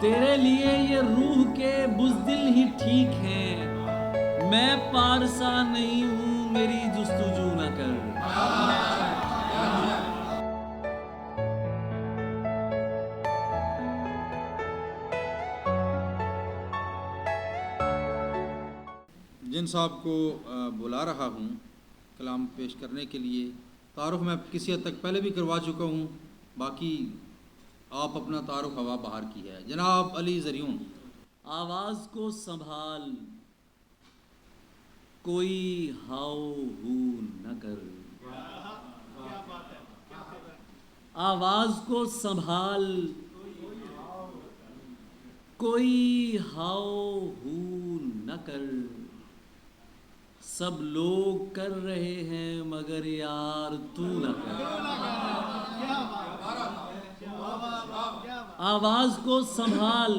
تیرے لیے یہ روح کے بزدل ہی ٹھیک ہیں، میں پارسا نہیں ہوں میری جستجو نہ کر۔ جن صاحب کو بلا رہا ہوں کلام پیش کرنے کے لیے، تعارف میں کسی حد تک پہلے بھی کروا چکا ہوں، باقی آپ اپنا تعارف ہوا باہر کی ہے۔ جناب علی زریون۔ آواز کو سنبھال کوئی ہاؤ ہو نہ کر، آواز کو سنبھال کوئی ہاؤ ہو نہ کر، سب لوگ کر رہے ہیں مگر یار تو نہ کر۔ آواز کو سنبھال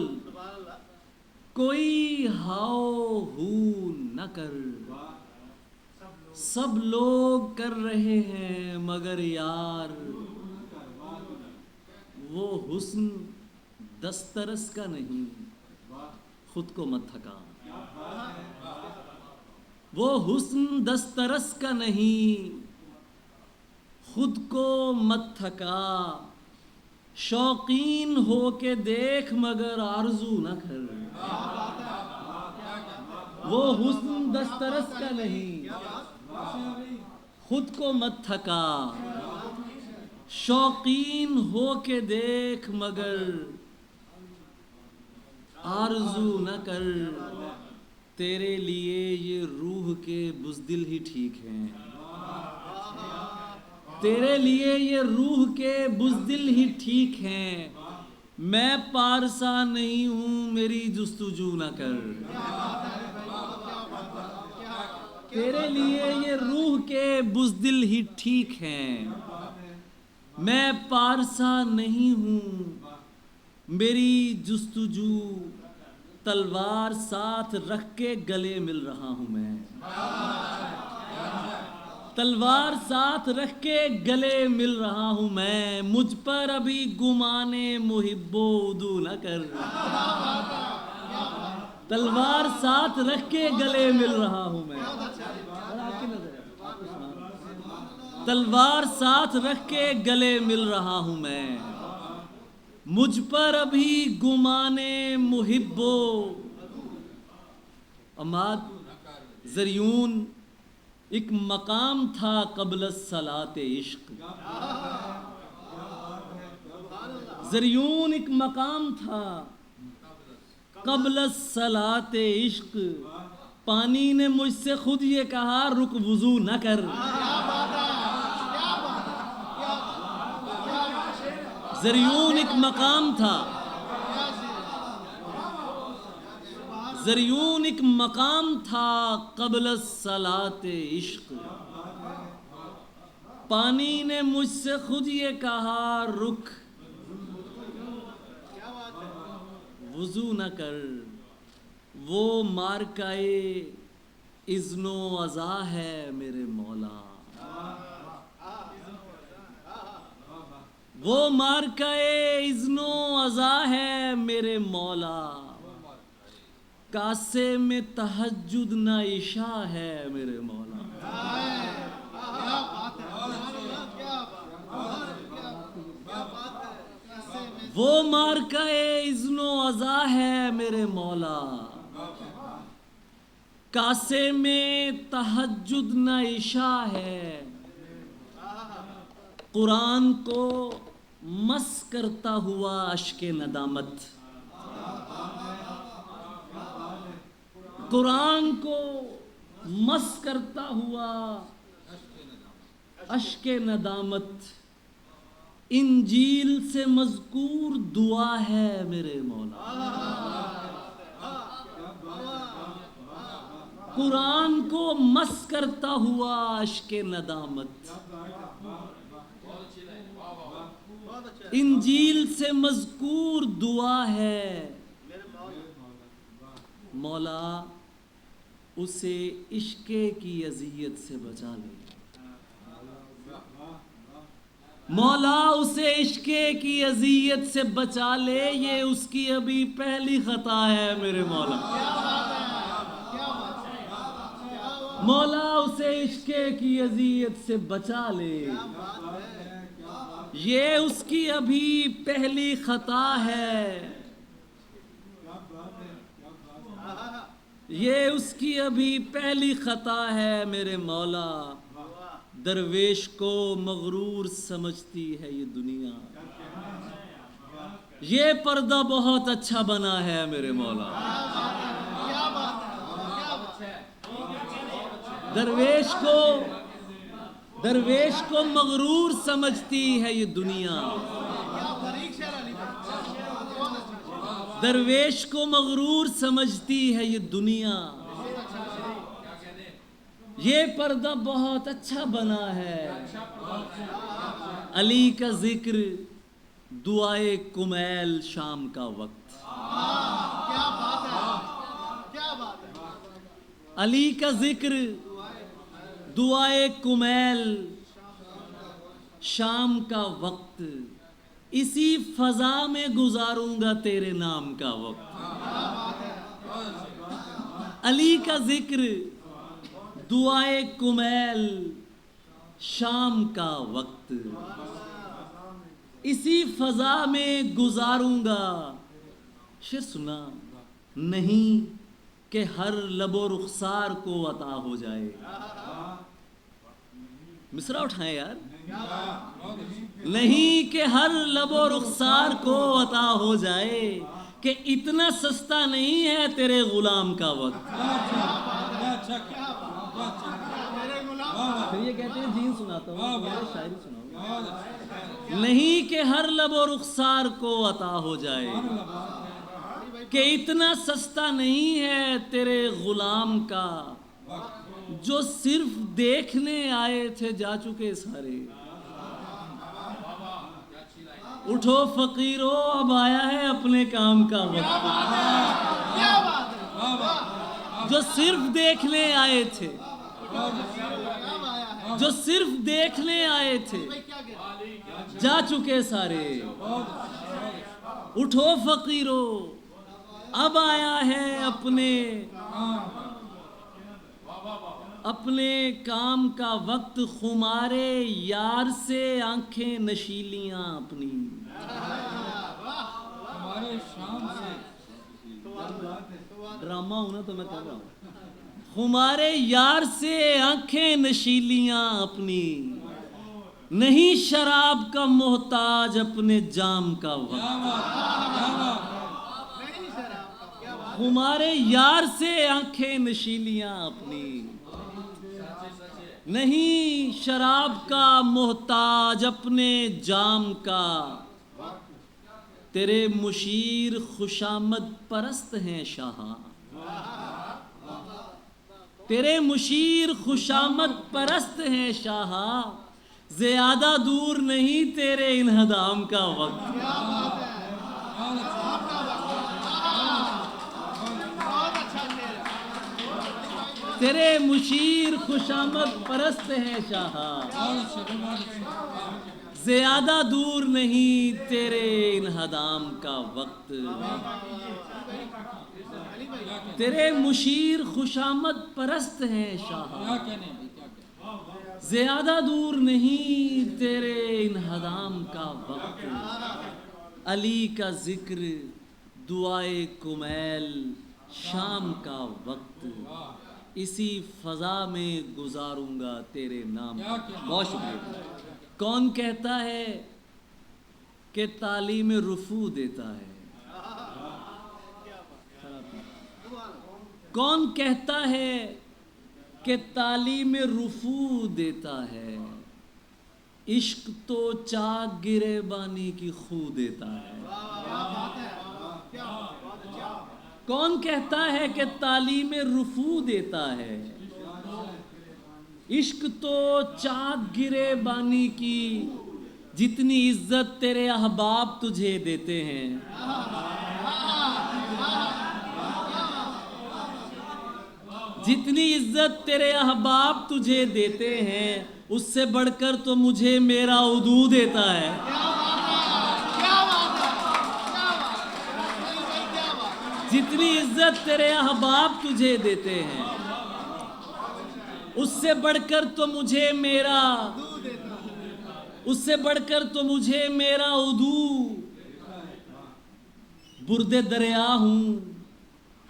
کوئی ہاؤ ہو نہ کر، سب لوگ کر رہے ہیں مگر یار وہ حسن دسترس کا نہیں، خود کو مت تھکا۔ وہ حسن دسترس کا نہیں، خود کو مت تھکا، شوقین ہو کے دیکھ مگر آرزو نہ کر۔ وہ حسن دسترس کا نہیں، خود کو مت تھکا، شوقین ہو کے دیکھ مگر آرزو نہ کر۔ تیرے لیے یہ روح کے بزدل ہی ٹھیک ہیں، تیرے لیے یہ روح کے بزدل ہی ٹھیک ہیں، میں پارسا نہیں ہوں میری جستجو نہ کر۔ تیرے لیے یہ روح کے بزدل ہی ٹھیک ہیں، میں پارسا نہیں ہوں میری جستجو، تلوار ساتھ رکھ کے گلے مل رہا ہوں میں، تلوار ساتھ رکھ کے گلے مل رہا ہوں میں، مجھ پر ابھی گمان محب و عدو نہ کر۔ تلوار ساتھ رکھ کے گلے مل رہا ہوں میں، تلوار ساتھ رکھ کے گلے مل رہا ہوں میں، مجھ پر ابھی گمان محب و عماد زریون۔ ایک مقام تھا قبل الصلاۃ عشق، زریون ایک مقام تھا قبل الصلاۃ عشق، پانی نے مجھ سے خود یہ کہا رک وضو نہ کر۔ زریون ایک مقام تھا، زریون ایک مقام تھا قبل الصلاۃ عشق، پانی نے مجھ سے خود یہ کہا رک وضو نہ کر۔ وہ مارکائے اذن و عزا ہے میرے مولا، وہ مارکائے اذن و عزا ہے میرے مولا، کاسے میں تہجد نہ عشاء ہے میرے مولا۔ وہ مارکائے اذن و عزا ہے میرے مولا، کاسے میں تہجد نہ عشاء ہے، قرآن کو مس کرتا ہوا اشک ندامت، قرآن کو مس کرتا ہوا اشک ندامت، انجیل سے مذکور دعا ہے میرے مولا، قرآن کو مس کرتا ہوا اشک ندامت، انجیل سے مذکور دعا ہے، مولا اسے عشق کی اذیت سے بچا لے۔ مولا اسے عشق کی اذیت سے بچا لے، یہ اس کی ابھی پہلی خطا ہے میرے مولا۔ مولا اسے عشق کی اذیت سے بچا لے، یہ اس کی ابھی پہلی خطا ہے، یہ اس کی ابھی پہلی خطا ہے میرے مولا۔ درویش کو مغرور سمجھتی ہے یہ دنیا، یہ پردہ بہت اچھا بنا ہے میرے مولا۔ درویش کو مغرور سمجھتی ہے یہ دنیا، درویش کو مغرور سمجھتی ہے یہ دنیا، یہ پردہ بہت اچھا بنا ہے۔ علی کا ذکر دعائے کمیل شام کا وقت، علی کا ذکر دعائے کمیل شام کا وقت، اسی فضا میں گزاروں گا تیرے نام کا وقت۔ علی کا ذکر دعائے کمیل شام کا وقت، اسی فضا میں گزاروں گا۔ شعر سنا، نہیں کہ ہر لب و رخسار کو عطا ہو جائے۔ مصرع اٹھائیں یار۔ نہیں کہ ہر لب و رخسار کو عطا ہو جائے، کہ اتنا سستا نہیں ہے تیرے غلام کا وقت۔ پھر یہ کہتے ہیں جین سناتا ہوں، میرے شاعری سناؤ۔ نہیں کہ ہر لب و رخسار کو عطا ہو جائے، کہ اتنا سستا نہیں ہے تیرے غلام کا، جو صرف دیکھنے آئے تھے جا چکے سارے۔ اٹھو فقیرو اب آیا ہے اپنے کام کا وقت، جو صرف دیکھنے آئے تھے، جو صرف دیکھنے آئے تھے جا چکے سارے۔ اٹھو فقیرو اب آیا ہے اپنے کام کا وقت، خمارے یار سے آنکھیں نشیلیاں اپنی۔ ڈرامہ ہونا تو میں کر رہا ہوں۔ خمارے یار سے آنکھیں نشیلیاں اپنی، نہیں شراب کا محتاج اپنے جام کا وقت۔ خمارے یار سے آنکھیں نشیلیاں اپنی، نہیں شراب کا محتاج اپنے جام کا۔ تیرے مشیر خوشامد پرست ہیں شاہاں، تیرے مشیر خوشامد پرست ہیں شاہاں، زیادہ دور نہیں تیرے انہدام کا وقت۔ تیرے مشیر خوشامد پرست ہیں شاہاں، زیادہ دور نہیں تیرے انہدام کا وقت۔ تیرے مشیر خوشامد پرست ہیں شاہاں، زیادہ دور نہیں تیرے انہدام کا وقت۔ علی کا ذکر دعائے کمیل شام کا وقت، اسی فضا میں گزاروں گا تیرے نام۔ بہت شکریہ۔ کون کہتا ہے کہ تعلیم رفو دیتا ہے؟ کون کہتا ہے کہ تعلیم رفو دیتا ہے؟ عشق تو چاک گریبانی کی خو دیتا ہے۔ کون کہتا ہے کہ تعلیم رفو دیتا ہے؟ عشق تو چاک گریبانی کی جتنی عزت تیرے احباب تجھے دیتے ہیں، جتنی عزت تیرے احباب تجھے دیتے ہیں اس سے بڑھ کر تو مجھے میرا عدو دیتا ہے. جتنی عزت تیرے احباب تجھے دیتے ہیں اس سے بڑھ کر تو مجھے میرا عدو. برد دریا ہوں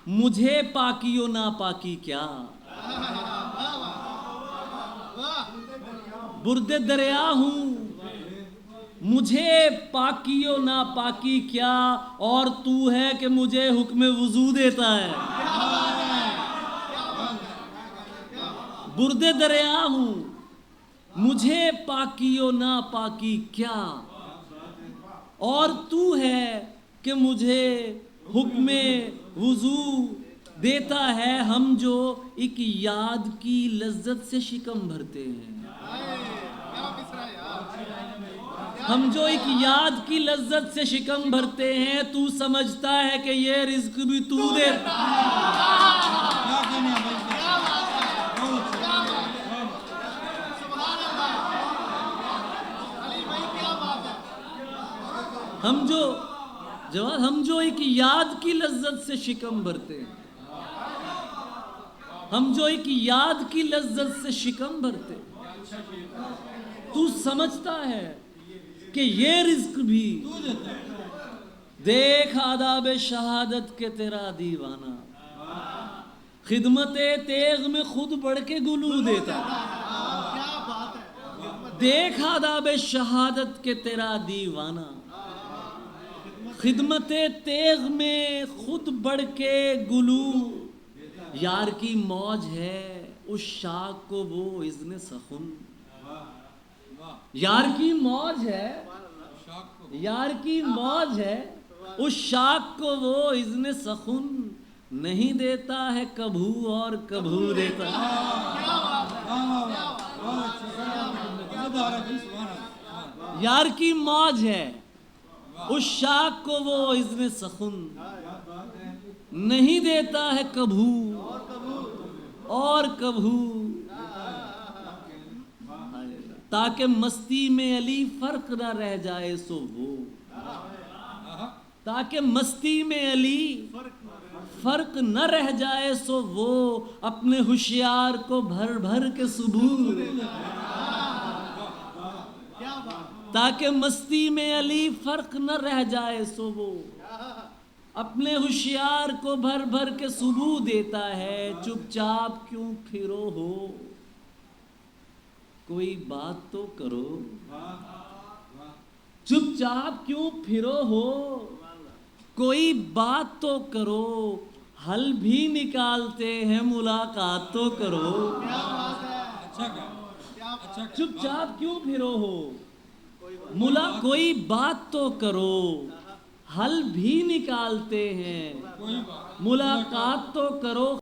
مجھے پاکی و ناپاکی کیا. برد دریا ہوں مجھے پاکی و ناپاکی کیا اور تو ہے کہ مجھے حکم وضو دیتا ہے. برد دریا ہوں مجھے پاکی و ناپاکی کیا اور تو ہے کہ مجھے حکم وضو دیتا ہے. ہم جو ایک یاد کی لذت سے شکم بھرتے ہیں تو سمجھتا ہے کہ یہ رزق بھی تو دیتا ہم جو ایک یاد کی لذت سے شکم بھرتے ہیں تو سمجھتا ہے کہ یہ رزق بھی دیکھ آداب شہادت کے تیرا دیوانہ خدمت تیغ میں خود بڑھ کے گلو دیتا. دیکھ آداب شہادت کے تیرا دیوانہ خدمت تیغ میں خود بڑھ کے گلو. یار کی موج ہے اس شاخ کو وہ اذن سخن. یار کی موج ہے اس شاخ کو وہ اذن سخن. نہیں دیتا ہے کبھو اور کبھو دیتا یار کی موج ہے اس شاخ کو وہ اذن سخن. نہیں دیتا ہے کبھو اور کبھو تاکہ مستی میں علی فرق نہ رہ جائے سو وہ. تاکہ مستی میں علی فرق نہ رہ جائے سو وہ اپنے ہوشیار کو بھر بھر کے ثبوت. تاکہ مستی میں علی فرق نہ رہ جائے سو وہ اپنے ہوشیار کو بھر بھر کے ثبوت دیتا ہے. چپ چاپ کیوں پھرو ہو کوئی بات تو کرو. چپ چاپ کیوں پھرو ہو کوئی بات تو کرو. حل بھی نکالتے ہیں ملاقات تو کرو. چپ چاپ کیوں پھرو ہو کوئی بات تو کرو. حل بھی نکالتے ہیں ملاقات تو کرو.